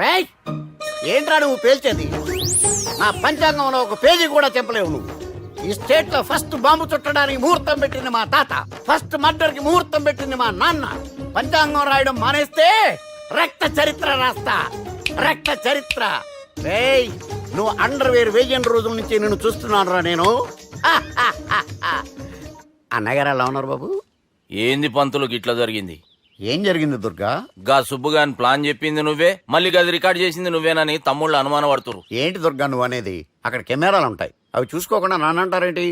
రేయ్, ఏంట్రా నువ్వు పేల్చేది? నా పంచాంగంలో ఒక పేజీ కూడా చెప్పలేవు నువ్వు. ఈ స్టేట్ లో ఫస్ట్ బాంబు చుట్టడానికి ముహూర్తం పెట్టింది మా తాత, ఫస్ట్ మర్డర్ కి ముహూర్తం పెట్టింది మా నాన్న. పంచాంగం రాయడం మానేస్తే రక్త చరిత్ర రాస్తా, రక్త చరిత్ర. రేయ్, నువ్వు అండర్వేర్ వేయని రోజుల నుంచి నేను చూస్తున్నాను రా నేను. అన్నగారు ఎలా ఉన్నారు బాబు? ఏంది పంతులకు ఇట్లా జరిగింది? ఏం జరిగింది దుర్గా? గా సుబ్బుగాని ప్లాన్ చెప్పింది నువ్వే, మళ్ళీ గది రికార్డ్ చేసింది నువ్వేనని తమ్ముళ్ళు అనుమాన పడుతురు. ఏంటి దుర్గా నువ్వు అనేది? అక్కడ కెమెరాలు ఉంటాయి, అవి చూసుకోకుండా నానంటారేంటి?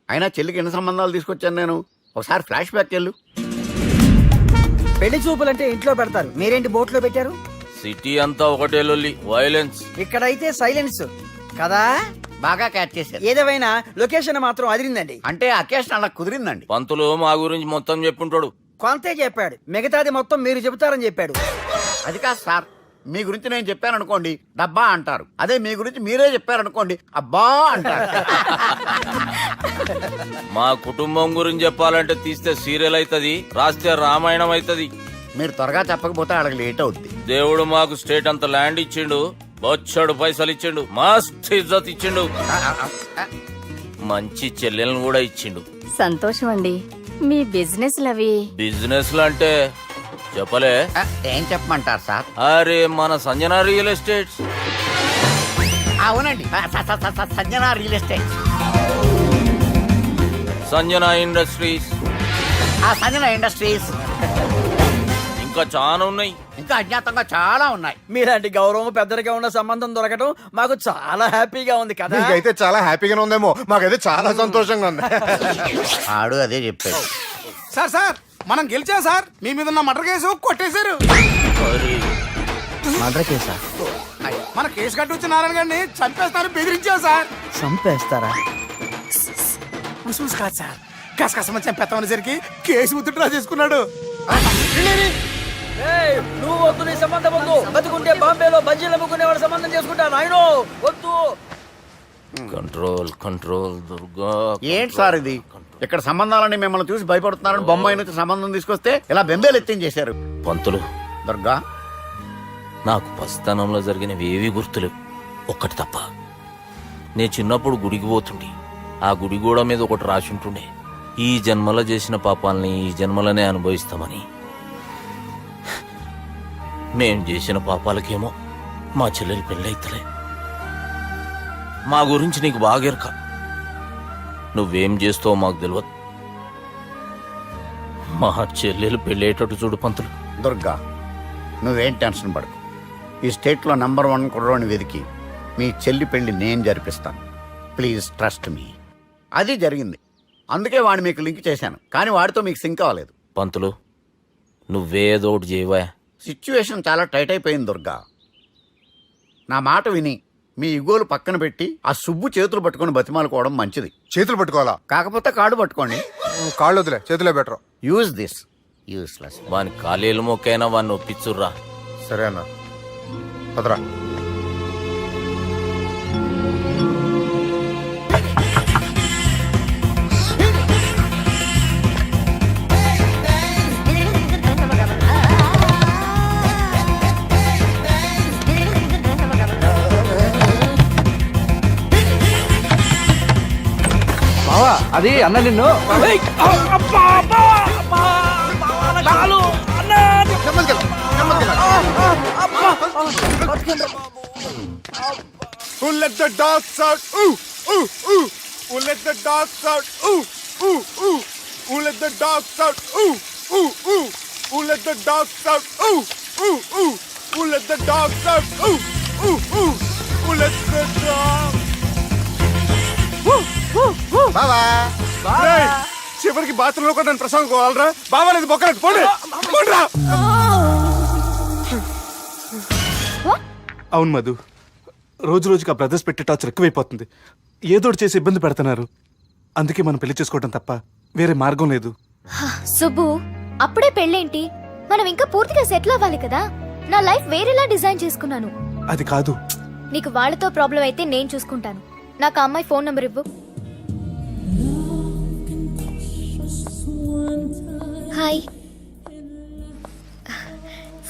అయినా చెల్లికి ఎన్ని సంబంధాలు తీసుకొచ్చాను నేను. ఒకసారి ఫ్లాష్ బ్యాక్ వెళ్ళు. పెళ్లి చూపులంటే ఇంట్లో పెడతారు, మీరేంటి బోట్లో పెట్టారు? సిటీ అంతా ఒకటే లొల్లి, వైలెన్స్. ఇక్కడైతే సైలెన్స్ కదా. బాగా క్యాచ్ చేశారు. ఏదేమైనా లొకేషన్ మాత్రం అదిరిందండి. అంటే అకేషన్ అలా కుదిరిందండి. పంతులు మా గురించి మొత్తం చెప్పుంటాడు. కొంతే చెప్పాడు, మిగతాది మొత్తం మీరు చెబుతారని చెప్పాడు. అది కాదు సార్, మీ గురించి నేను చెప్పాను అనుకోండి డబ్బా అంటారు, అదే మీ గురించి మీరే చెప్పారనుకోండి అబ్బా అంటారు. మా కుటుంబం గురించి చెప్పాలంటే తీస్తే సీరియల్ అవుతుంది, రాస్తే రామాయణం అవుతుంది. మీరు త్వరగా చెప్పకపోతే వాళ్ళకి లేట్ అవుద్ది. దేవుడు మాకు స్టేట్ అంత ల్యాండ్ ఇచ్చిండు, బొచ్చడు పైసలు ఇచ్చిండు, మస్త్ ఇజ్జత్ ఇచ్చిండు, మంచి చెల్లెలను కూడా ఇచ్చిండు. సంతోషం అండి. మీ బిజినెస్ లవి బిజినెస్ లు అంటే చెప్పలే. ఏం చెప్పమంటారు సార్? అరే మన సంజన రియల్ ఎస్టేట్స్. అవునండి, Sanjana real estate, Sanjana industries, Sanjana industries. ఇంకా చాలా ఉన్నాయి, ఇంకా అజ్ఞాతంగా చాలా ఉన్నాయి. మీలాంటి గౌరవం పెద్దరిగా ఉన్న సంబంధం దొరకడం మాకు చాలా హ్యాపీగా ఉంది కదా. మీకైతే చాలా హ్యాపీగానే ఉందేమో, మాకైతే చాలా సంతోషంగా ఉంది. ఆడు అదే చెప్పాడు. సార్ సార్ మనం గెలిచాం సార్. మీ మీద ఉన్న మర్డర్ కేసు కొట్టేశారు. మర్డర్ కేసా? మన కేసు కట్టి వచ్చిన నారాయణ గారిని చంపేస్తారు బెదిరించాం సార్. చంపేస్తారా? చూసి కాదు సార్, కసకసమని చంపేస్తామనేసరికి కేసు విత్డ్రా చేసుకున్నాడు. నువ్వు వద్దు, నీ సంబంధం వద్దు. బతుకుంటే బాంబేలో బజ్జీలు అమ్ముకునే వాడు సంబంధం చేసుకుంటా నాయనో, వద్దు. Control control Durga. ఏంటి సార్ ఇది? ఇక్కడ సంబంధాలని మిమ్మల్ని చూసి భయపడుతున్నారని బొమ్మాయి నుంచి సంబంధం తీసుకొస్తే ఇలా బెంబేలు ఎత్తించేశారు. పంతులు, దుర్గా, నాకు పసితనంలో జరిగినవి ఏవి గుర్తులేవు, ఒక్కటి తప్ప. నేను చిన్నప్పుడు గుడికి పోతుండే, ఆ గుడి గోడ మీద ఒకటి రాసి ఉంటుండే, ఈ జన్మలో చేసిన పాపాలని ఈ జన్మలనే అనుభవిస్తామని. మేం చేసిన పాపాలకేమో మా చెల్లెలు పెళ్ళైతలే. మా గురించి నీకు బాగెరక, నువ్వేం చేస్తావో మాకు తెలియదు. మా చెల్లెలు పెళ్ళేటట్టు చూడు పంతులు. దుర్గా, నువ్వేం టెన్షన్ పడకు. ఈ స్టేట్లో నంబర్ 1 కుర్రోని వెతికి మీ చెల్లి పెళ్లి నేను జరిపిస్తాను. Please trust me. అది జరిగింది, అందుకే వాడిని మీకు లింక్ చేశాను, కానీ వాడితో మీకు సింక్ అవ్వలేదు. పంతులు, నువ్వేదోటి చేయవా. సిచ్యువేషన్ చాలా టైట్ అయిపోయింది దుర్గా. నా మాట విని మీ ఇగోలు పక్కన పెట్టి ఆ సుబ్బు చేతులు పట్టుకొని బతిమాలుకోవడం మంచిది. చేతులు పట్టుకోవాలా? కాకపోతే కాళ్ళు పట్టుకోండి. కాళ్ళు వదిలే, చేతులే బెటర్. Use this. యూస్లెస్. వాని కాలేలు మొక్కైనా వాడిని ఒప్పించుర్రా. సరే అన్న, పదరా. అది అన్న నిన్ను Who let the dogs out? Ooh, ooh, ooh. Who let the dogs out? Ooh, ooh, ooh. Who let the dogs out? Ooh, ooh, ooh. Who let the dogs out? Ooh, ooh, ooh. Who let the dogs out? Ooh, ooh, ooh. Who let the dogs? బావా, చివరికి bathroom లో కూడా నన్ను ప్రసంగం కోవాలరా. బావా లేదు బొక్కలేదు, పోండి పోండిరా. అవును మధు, రోజు రోజుకి ఆ బ్రదర్స్ పెట్టే టార్చర్ ఎక్కువైపోతుంది. ఏదోటి చేసి ఇబ్బంది పెడుతున్నారు. అందుకే మనం పెళ్లి చేసుకోవడం తప్ప వేరే మార్గం లేదు. సుబ్బు, అప్పుడే పెళ్ళేంటి? మనం ఇంకా పూర్తిగా సెటిల్ అవ్వాలి కదా. నా లైఫ్ వేరేలా డిజైన్ చేసుకున్నాను. అది కాదు. నీకు వాళ్ళతో ప్రాబ్లం అయితే నేను చూసుకుంటాను. నాకు ఆ అమ్మాయి ఫోన్ నంబర్ ఇవ్వు. హాయ్,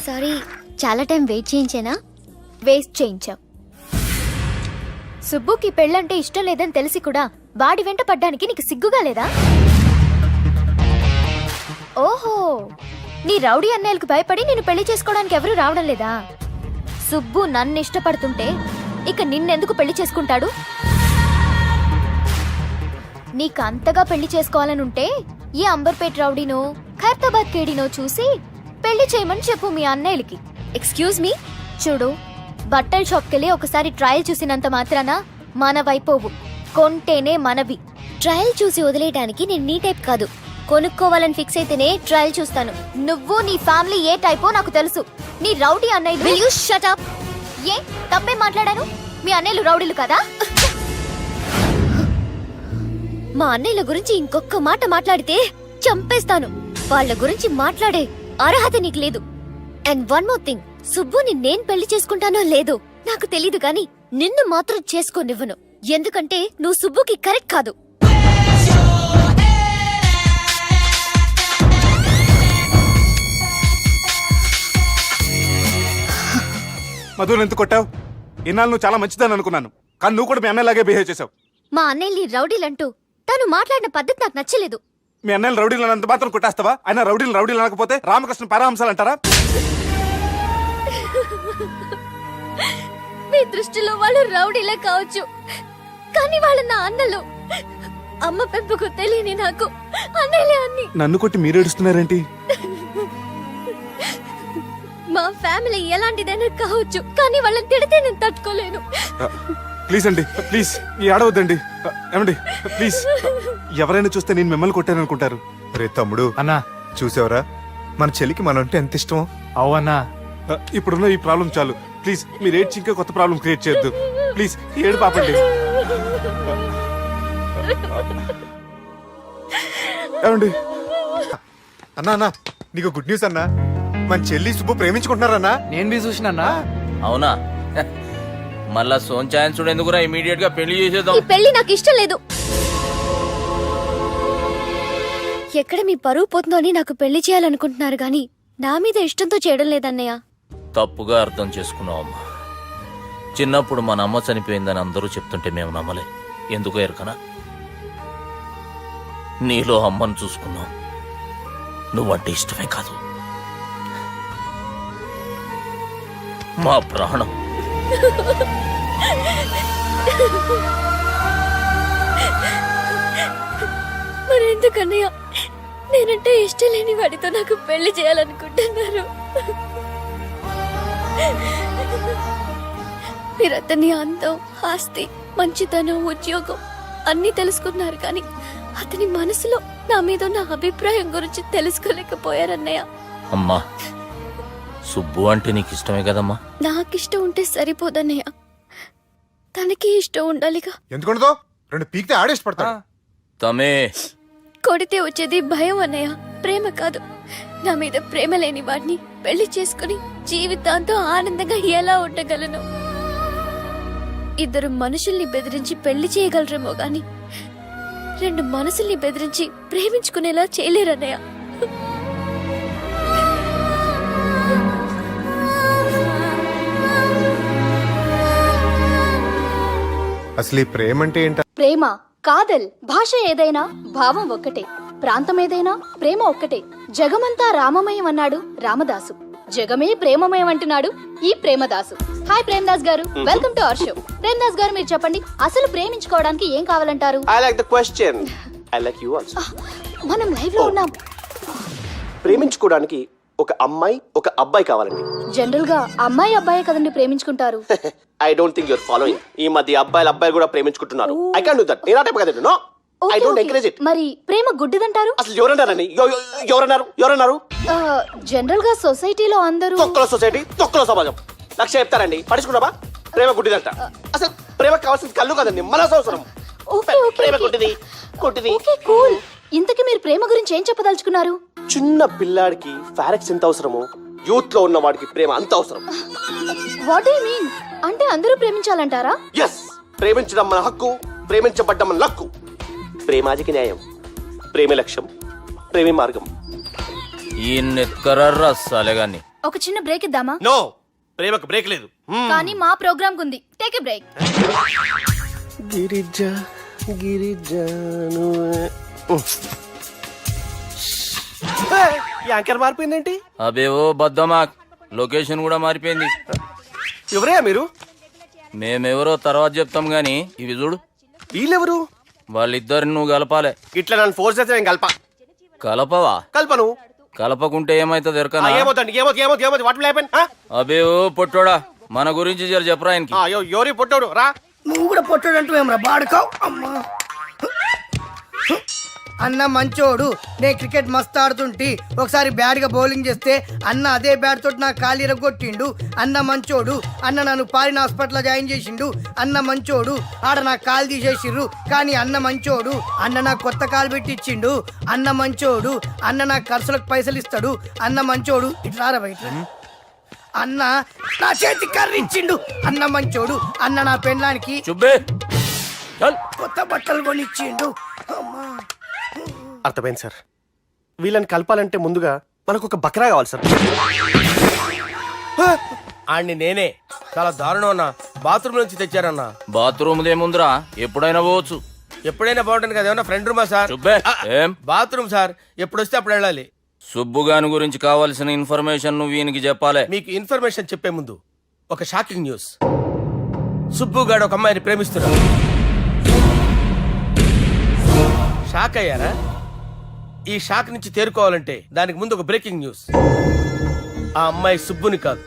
సారీ చాలా టైం వెయిట్ చేయించేనా? వేస్ట్ చేయించావు. సుబ్బుకి పెళ్ళంటే ఇష్టం లేదని తెలిసి కూడా వాడి వెంట పడ్డానికి నీకు సిగ్గుగా లేదా? ఓహో, నీ రౌడీ అన్నయ్యలకు భయపడి నేను పెళ్లి చేసుకోవడానికి ఎవరూ రావడం లేదా? సుబ్బు నన్ను ఇష్టపడుతుంటే ఇక నిన్నెందుకు పెళ్లి చేసుకుంటాడు? నీకు అంతగా పెళ్లి చేసుకోవాలనుంటే ఈ అంబర్పేట్ రౌడీనో ఖైరతాబాద్ కేడీనో చూసి పెళ్లి చేయమని చెప్పు మీ అన్నయ్యలకి. ఎక్స్క్యూజ్ మీ, చూడు, బట్టల షాప్కెళ్ళి ఒకసారి ట్రయల్ చూసినంత మాత్రాన మనవైపోవు. కొంటేనే మనవి. ట్రయల్ చూసి వదిలేయడానికి నేను నీ టైప్ కాదు. కొనుక్కోవాలని ఫిక్స్ అయితేనే ట్రయల్ చూస్తాను. నువ్వు నీ ఫ్యామిలీ ఏ టైపో నాకు తెలుసు. నీ రౌడీ అన్నయ్య. Will you shut up? ఏ తప్పే మాట్లాడాను? మీ అన్నయ్యలు రౌడీలు కదా? మా అన్నయ్యల గురించి ఇంకొక మాట మాట్లాడితే చంపేస్తాను. వాళ్ళ గురించి మాట్లాడే అర్హత నీకు లేదు. అండ్ వన్ మోర్ థింగ్, సుబ్బుని నేను పెళ్లి చేసుకుంటానో లేదో నాకు తెలీదు గాని నిన్ను మాత్రం చేసుకోనివ్వను. ఎందుకంటే నువ్వు సుబ్బుకి కరెక్ట్ కాదు. మధుని ఎందుకు కొట్టావు? ఇన్నాళ్ళు నువ్వు చాలా మంచిదని అనుకున్నాను, కానీ నువ్వు కూడా మీ అన్నయ్యలాగే బిహేవ్ చేసావు. మా అన్నయ్యని రౌడీలంటూ తను మాట్లాడిన పద్ధతి నాకు నచ్చలేదు. మీ అన్నయ్యలు రౌడీలు అన్నంత మాత్రం కొట్టేస్తావా? అయినా రౌడీలు అనకపోతే రామకృష్ణ పరమహంసాలు అంటారా? మీ దృష్టిలో వాళ్ళు రౌడీలే కావచ్చు, కానీ వాళ్ళు నా అన్నలు. అమ్మ పెంపుకు తెలియని నాకు అన్నయ్యలే అన్ని. నన్ను కొట్టి మీరు ఏడుస్తున్నారేంటి? మా ఫ్యామిలీ ఎలాంటిదైనా కావచ్చు, కానీ వాళ్ళని తిడితే నేను తట్టుకోలేను. ప్లీజ్ అండి, ప్లీజ్ ఈ ఆడవద్దండి. ఏమండి ప్లీజ్, ఎవరైనా చూస్తే నేను మిమ్మల్ని కొట్టాను అనుకుంటారు. రే తమ్ముడు, అన్నా చూసావరా మన చెల్లికి మనంటే ఎంత ఇష్టమో. అవన్నా ఇప్పుడున్న ఈ ప్రాబ్లం చాలు. ప్లీజ్ మీరు ఏడ్చి ఇంకా కొత్త ప్రాబ్లం క్రియేట్ చేయొద్దు. ప్లీజ్ ఏడు పాపండి. ఏమండి అన్నా అన్నా, నీకు గుడ్ న్యూస్ అన్నా. మన చెల్లి సుబ్బు ప్రేమించుకుంటున్నారన్నా. నేను బి చూసినా. అవునా? మళ్ళా సోంచాయన్ చూడేందుకురా ఇమీడియట్ గా పెళ్లి చేసేద్దాం. ఈ పెళ్లి నాకు ఇష్టం లేదు. ఎక్కడ మీ పరువు పోతుందో అని నాకు పెళ్లి చేయాలనుకుంటున్నారు గాని నా మీద ఇష్టంతో చేయడం లేదన్నయ్య. తప్పుగా అర్థం చేసుకున్నావమ్మా. చిన్నప్పుడు మన అమ్మ చనిపోయిందని అందరూ చెప్తుంటే మేము నమ్మలే. ఎందుకో ఎరకనా? నీలో అమ్మను చూసుకున్నావు. నువ్వంటే ఇష్టమే కాదు, మా ప్రాణం. మరెందుకన్నయ్య నేనంటే ఇష్టం లేని వాడితో నాకు పెళ్లి చేయాలనుకుంటున్నారు? మీరు అతని అందం, ఆస్తి, మంచితనం, ఉద్యోగం అన్ని తెలుసుకున్నారు కానీ అతని మనసులో నా మీద ఉన్న అభిప్రాయం గురించి తెలుసుకోలేకపోయారన్నయ్య. అమ్మా, సుబ్బు అంటే నీకు ఇష్టమే కదమ్మా? నాకిష్టం ఉంటే సరిపోదన్నయ్య, తనకి ఇష్టం ఉండాలిగా. ఎందుకుండదో? రెండు పీకితే ఆడేసి పడతాడు. తమే కొడితే వచ్చేది భయం అన్నయ్య, ప్రేమ కాదు. నా మీద ప్రేమ లేని వాడిని పెళ్లి చేసుకుని జీవితాంతో ఆనందంగా ఎలా ఉండగలను? ఇద్దరు మనుషుల్ని బెదిరించి పెళ్లి చేయగలరేమో గాని రెండు మనసుల్ని బెదిరించి ప్రేమించుకునేలా చేయలేరన్నయ్య. అసలు ఈ ప్రేమ అంటే ఏంట? ప్రేమ కాదల్ భాష ఏదైనా భావం ఒక్కటే, ప్రాంతం ఏదైనా ప్రేమ ఒక్కటే. జగమంతా రామమయం అన్నాడు రామదాసు, జగమే ప్రేమమయం అంటున్నాడు ఈ ప్రేమదాసు. హాయ్ ప్రేమదాస్ గారు, welcome to our show. Premadasa గారు మీరు చెప్పండి, అసలు ప్రేమించుకోవడానికి ఏం కావాలంటారు? I like the question. I like you also. మనం లైవ్ లో ఉన్నాం. ప్రేమించుకోవడానికి ఒక అమ్మాయి ఒక అబ్బాయి కావాలండి. జనరల్ గా అమ్మాయి అబ్బాయి కదండి ప్రేమించుకుంటారు. I don't think you're following. ఈ మధ్య అబ్బాయిలు కూడా ప్రేమించుకుంటున్నారు. I can't do that. నేను ఆ టైప్ కదండి. No. I don't encourage it. మరి ప్రేమ గుడ్డిదంటారు? అసలు ఎవరన్నారని? ఎవరన్నారు? జనరల్ గా సొసైటీలో అందరూ తొక్కల సొసైటీ, తొక్కల సమాజం లక్ష్య చెప్తారండి. పడుచుకున్నావా? ప్రేమ గుడ్డిదంట. అసలు ప్రేమ కావాల్సిన కళ్ళు కదండి, మనసు అవసరం. ఓకే, ఓకే, ప్రేమ ఓకే. కొట్టిది. Okay, cool. ఇంతకీ మీరు ప్రేమ గురించి ఏం చెప్పదలుచుకున్నారు? చిన్న పిల్లాడికి ఫారెక్స్ ఎంత అవసరమో యూత్ లో ఉన్న వాడికి ప్రేమ అంత అవసరం. What do you mean? అంటే అందరూ ప్రేమించాలంటారా? ఎస్, ప్రేమించడం మన హక్కు, ప్రేమించబడ్డం మన లక్కు. ప్రేమాజికి న్యాయం, ప్రేమే లక్ష్యం, ప్రేమే మార్గం. ఈ నెత్కరర్రా సాలేగాన్ని. ఒక చిన్న బ్రేక్ ఇద్దామా? నో, ప్రేమకు బ్రేక్ లేదు. కానీ మా ప్రోగ్రామ్ ఉంది, take a break. Girija Girija anchor మారిపోయిందేంటి? అబే ఓ బద్దమాక్, లొకేషన్ కూడా మారిపోయింది. ఎవరయ్యా మీరు? మేమెవరో తర్వాత చెప్తాం గాని ఇవి చూడు. వీళ్ళెవరు? వాళ్ళిద్దరిని నువ్వు కలపాలే. ఇట్లా నన్ను ఫోర్స్ చేస్తే నేను కలపవా? కల్పను. కలపకుంటే ఏమైతుంది ఎరకనా? ఏమవుతుంది ఏమవుతుంది ఏమవుతుంది ఏమవుతుంది వాట్ విల్ హ్యాపెన్? అబే ఓ పొట్టోడా, మన గురించి జర చెప్పరా ఆయనకి. ఎవరి పొట్టాడు రా. నువ్వు కూడా పొట్టాడంటూ ఏమరా బాడుకావు అమ్మా. అన్న మంచోడు, నేను క్రికెట్ మస్తు ఆడుతుంటి, ఒకసారి బ్యాట్ గా బౌలింగ్ చేస్తే అన్న అదే బ్యాట్ తోటి నా కాలు ఇరగొట్టిండు. అన్న మంచోడు, అన్న నన్ను పాలిన హాస్పిటల్ జాయిన్ చేసిండు. అన్న మంచోడు, ఆడ నా కాలు తీసేసిర్రు కానీ అన్న మంచోడు, అన్న నాకు కొత్త కాలు పెట్టి ఇచ్చిండు. అన్న మంచోడు, అన్న నాకు ఖర్చులకు పైసలు ఇస్తాడు. అన్న మంచోడు, ఇట్లా రా బయట. అన్న నా చేతి కర్రీ ఇచ్చిండు. అన్న మంచోడు, అన్న నా పెళ్ళానికి చుబ్బే చల్. కొత్త బట్టలు కొనిచ్చిండు. అమ్మా అర్థమైంది సార్. వీళ్ళని కలపాలంటే ముందుగా మనకు ఒక బకరా కావాలి సార్. ఆడిని నేనే చాలా దారుణం అన్న, బాత్రూమ్ నుంచి తెచ్చారన్న. బాత్రూమ్ దేముందిరా, ఎప్పుడైనా పోవచ్చు. ఎప్పుడైనా బాగుంటుంది కదా, ఏమన్నా ఫ్రెండ్ రూమా సార్? చుబ్బే ఏం బాత్రూమ్ సార్, ఎప్పుడు వస్తే అప్పుడు వెళ్ళాలి. సుబ్బుగాని గురించి కావాల్సిన ఇన్ఫర్మేషన్ నువ్వు వీనికి చెప్పాలే. మీకు ఇన్ఫర్మేషన్ చెప్పే ముందు ఒక షాకింగ్ న్యూస్. సుబ్బుగాడు ఒక అమ్మాయిని ప్రేమిస్తున్నాడు. షాక్ అయ్యారా? ఈ షాక్ నుంచి తేరుకోవాలంటే దానికి ముందు ఒక బ్రేకింగ్ న్యూస్. ఆ అమ్మాయి సుబ్బుని కాదు,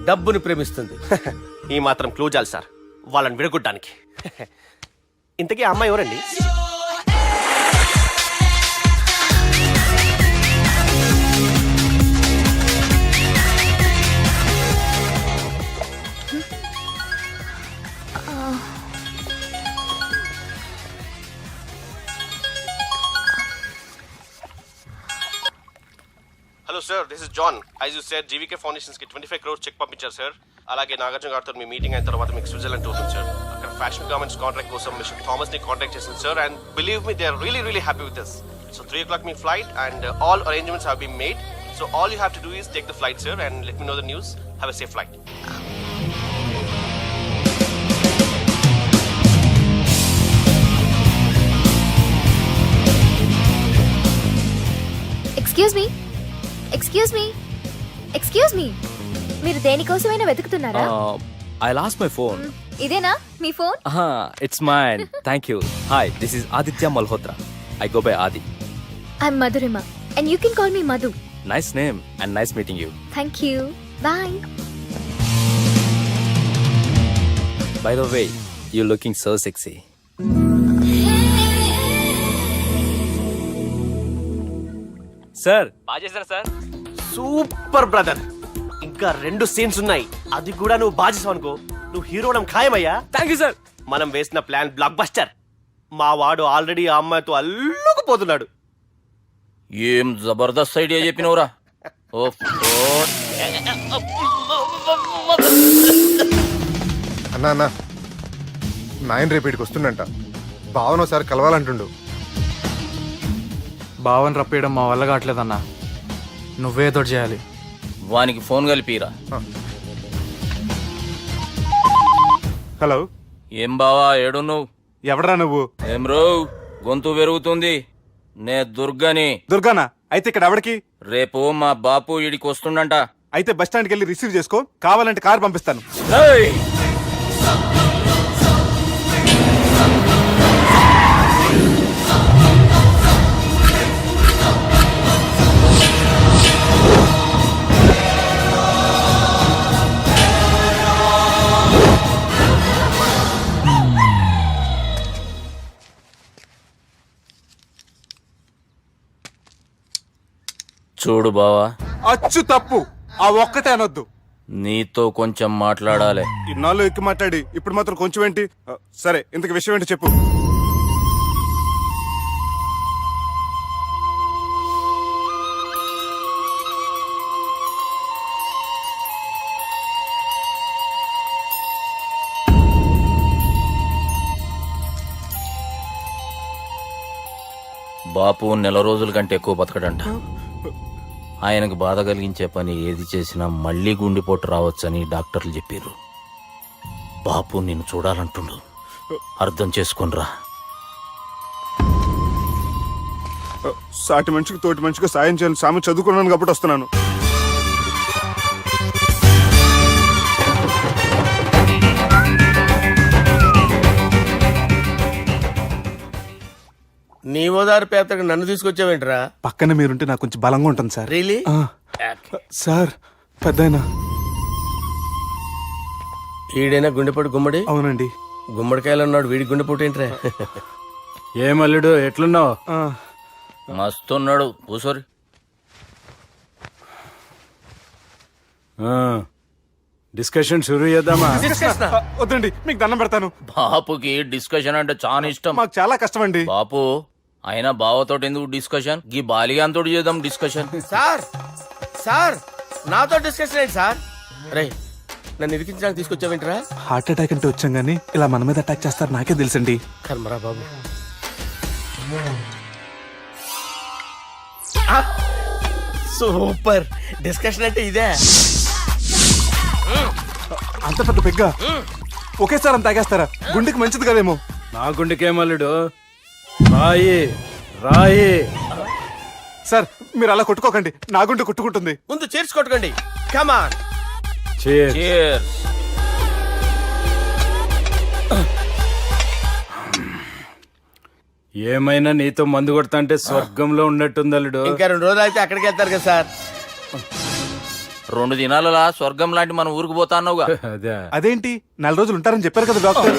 డబ్బుని ప్రేమిస్తుంది. ఈ మాత్రం క్లూ చాలు సార్ వాళ్ళని విడగొట్టడానికి. ఇంతకీ ఆ అమ్మాయి ఎవరండి? Hello sir, this is John. As you said GVK foundations కి 25 crores చెక్ పంపించారు సార్. అలాగే నాగార్జున గారితో మీ మీటింగ్ అయిన తర్వాత మీకు స్విట్జర్లాండ్ టూర్ ఉంది సార్. అక్కడ ఫ్యాషన్ గార్మెంట్స్ కాంట్రాక్ట్ కోసం మిస్టర్ థామస్ ని కాంటాక్ట్ చేసింది sir. And believe me, they are really happy with this. So 3 o'clock మీ flight and all arrangements have been made. So all you have to do is take the flight sir and let me know the news. Have a safe flight. Excuse me, మీరు దేనికోసమైనా వెతుకుతున్నారా? I lost my phone. ఇదేనా మీ phone? It's mine. Thank you. Hi, this is Aditya Malhotra. I go by Adi. I'm Madhurima and you can call me Madhu. Nice name and nice meeting you. Thank you, bye. By the way, you're looking so sexy. Sir, బాగా చేశారా sir? Super brother. ఇంకా 2 scenes ఉన్నాయి, అది కూడా నువ్వు బాగా చేసావు అనుకో, నువ్వు హీరో అవడం ఖాయమయ్యా. Thank you sir. మనం వేసిన ప్లాన్ బ్లాక్ బస్టర్. మా వాడు ఆల్రెడీ ఆ అమ్మాయితో అల్లుకుపోతున్నాడు. ఏం జబర్దస్త్ ఐడియా చెప్పినవురా. అన్నా అన్నా, నాయన రేపు ఇక్కడికి వస్తుండంట. భావన ఒకసారి కలవాలంటుండు. భావన రప్పేయడం మా వల్ల కావట్లేదన్నా, నువ్వే తోటి చేయాలి. వానికి ఫోన్ కలిపిరా. హలో, ఏం బావా ఏడున్నావు? ఎవడరా నువ్వు? ఏం రో గొంతు పెరుగుతుంది. నే దుర్గని. దుర్గానా? అయితే ఇక్కడ ఎవడికి? రేపు మా బాపు ఈడికి వస్తుండంట. అయితే బస్ స్టాండ్కి వెళ్ళి రిసీవ్ చేసుకో, కావాలంటే కారు పంపిస్తాను. ఏయ్! చూడు బావా, అచ్చు తప్పు, ఆ ఒక్కటే అనొద్దు. నీతో కొంచెం మాట్లాడాలి. ఇన్నాళ్ళు ఎక్కి మాట్లాడి ఇప్పుడు మాత్రం కొంచెం ఏంటి? సరే, ఇంతకు విషయం ఏంటి చెప్పు. బాపు నెల రోజుల కంటే ఎక్కువ బతకడంట. ఆయనకు బాధ కలిగించే పని ఏది చేసినా మళ్ళీ గుండెపోటు రావచ్చని డాక్టర్లు చెప్పారు. బాపు నిన్ను చూడాలంటుండు, అర్థం చేసుకునిరా. సాటి మనిషికి తోటి మనిషికి సాయం చేయాలని సామె చదువుకున్నాను కాబట్టి వస్తున్నాను. నీ ఓదారు పేదకు నన్ను తీసుకొచ్చావేంట్రా? పక్కన మీరుంటే నాకు కొంచెం బలంగా ఉంటుంది సార్. రియలీ? ఆ, సార్ పెద్దయినా. ఈడైనా గుండెపోటు గుమ్మడి? అవునండి. గుమ్మడికాయలు ఉన్నాడు, వీడి గుండెపోటు ఏంట్రా? ఏమల్లుడు ఎట్లున్నావు? ఆ, మస్తున్నాడు కూసోరి. డిస్కషన్ షురూ చేద్దామా? వద్దండి, మీకు దండం పెడతాను. బాపుకి డిస్కషన్ అంటే చాలా ఇష్టం. మాకు చాలా కష్టం అండి. బాపు అయినా బావతోటి ఎందుకు డిస్కషన్? గీ బాలిగాంతోటి చేద్దాం డిస్కషన్. సార్ సార్ నాతో డిస్కషన్ ఏంటి సార్? రే నన్ను ఇరికించడానికి తీసుకొచ్చావేంట్రా? హార్ట్ అటాక్ అంటే వచ్చాం గానీ ఇలా మన మీద అటాక్ చేస్తారు నాకే తెలుసండి. కర్మరా బాబు. సూపర్ డిస్కషన్ అంటే ఇదే. అంత పెద్ద పెగ్గ ఒకేసారి అంత తాగేస్తారా? గుండెకి మంచిది కదేమో. నా గుండెకేమల్లుడు రాయి రాయి. సార్ మీరు అలా కొట్టుకోకండి, నా గుండె కొట్టుకుంటుంది. ముందు చేర్చుకొట్టుకోండి. కమాన్. Cheers. ఏమైనా నీతో మందు కొడతా అంటే స్వర్గంలో ఉన్నట్టుంది అల్లుడు. ఇంకా 2 రోజులు అయితే అక్కడికి వెళ్తారు కదా సార్. 2 దినాలలా స్వర్గం లాంటి మన ఊరికి పోతా అన్నావుగా. అదే అదేంటి 4 రోజులు ఉంటారని చెప్పారు కదా డాక్టర్.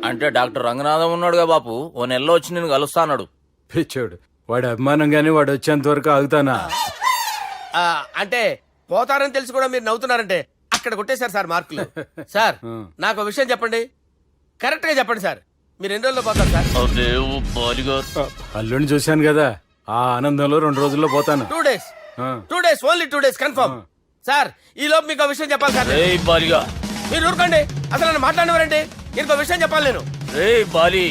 అంటే డాక్టర్ రంగనాథం ఉన్నాడుగా బాపు, ఓ నెలలో వచ్చి నేను కలుస్తా అన్నాడు. పిచ్చోడు, వాడి అభిమానం గాని వాడు వచ్చేంత వరకు ఆగుతానా? అంటే పోతారని తెలిసి కూడా మీరు నవ్వుతున్నారంటే అక్కడ కొట్టేశారు సార్ మార్కులు. సార్ నాకు విషయం చెప్పండి, కరెక్ట్ గా చెప్పండి సార్. మీరు ఎన్ని రోజుల్లో పోతారు సార్? అల్లుడిని చూశాను కదా, ఆ ఆనందంలో 2 రోజుల్లో పోతాను. 2 days. 2 days, only 2 days confirm. Sir ఈ లోపు మీకు విషయం చెప్పాలి సార్. బాలిగా మీరు ఊరుకోండి, అసలు నన్ను మాట్లాడినవారండి. ఇంకో విషయం చెప్పాలి నేను. బాలి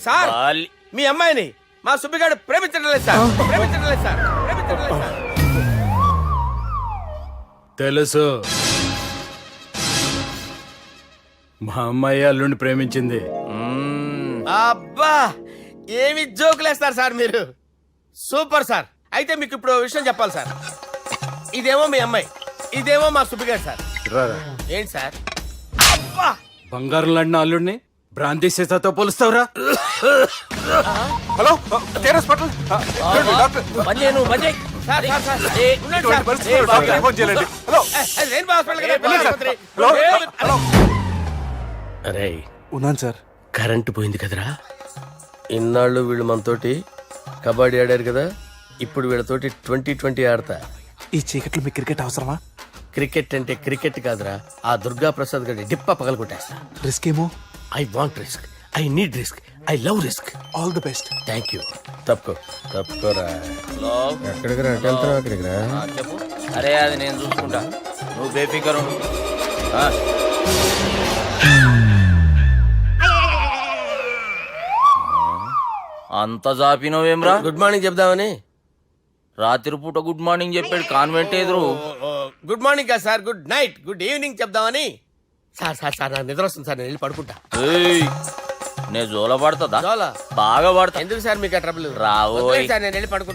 సార్ మీ అమ్మాయిని మా సుబ్బిగాడు ప్రేమించడం లేదు సార్. ప్రేమించడం లేదు సార్. ప్రేమించడం లేదు సార్. తెలుసు, మా అమ్మాయి అల్లుడిని ప్రేమించింది. అబ్బా ఏమి జోకులేస్తారు సార్ మీరు. Super sir. అయితే మీకు ఇప్పుడు ఓ విషయం చెప్పాలి సార్. ఇదేమో మీ అమ్మాయి, ఇదేమో మా సుబ్బిగాడు సార్. రారా. ఏంటి సార్? అబ్బా బంగారం లాంటి అల్లుడిని భ్రాంతి సీతతో పోలుస్తావురా? Hello care hospital. Doctor sir sir sir ఉండండి సార్. ఫోన్ చేయండి. హలో రెయిన్బో హాస్పిటల్ కదా, ఆసుపత్రి. హలో. అరే ఉన్నాను సార్. కరెంటు పోయింది కదరా. ఇన్నాళ్ళు వీళ్ళు మనతోటి కబడ్డీ ఆడారు కదా, ఇప్పుడు వీళ్ళతోటి 2020 ఆడతా. ఈ చీకట్లో మీకు క్రికెట్ అవసరమా? క్రికెట్ అంటే క్రికెట్ కాదురా, ఆ దుర్గా ప్రసాద్ గారి డిప్ప పగలు కొట్టేస్తా. రిస్క్ ఏమో. I want risk, I need risk, I love risk. All the best. Thank you. తప్పుకోరా. ఎక్కడికి రా? అక్కడికి రా. చెప్పు. అరే అది నేను చూసుకుంటా, నువ్వు బేఫికర్ ఉండు. అంత జాపినవేమ్రా? గుడ్ మార్నింగ్ చెప్దామని. రాత్రి పూట గుడ్ మార్నింగ్ చెప్పాడు కాన్వెంట్ ఎదురు. గుడ్ మార్నింగ్ కాదు sir, good night, good evening చెప్దామని. సార్ సార్ సార్ నాకు నిద్ర వస్తుంది సార్, నేను వెళ్ళి పడుకుంటా. నేను జోల పడుతుందా? జోల? బాగా పడతా. ఎందుకు సార్ మీకు ఆ ట్రబుల్? రావోయ్. సార్ నేను వెళ్ళి పడుకుంటా.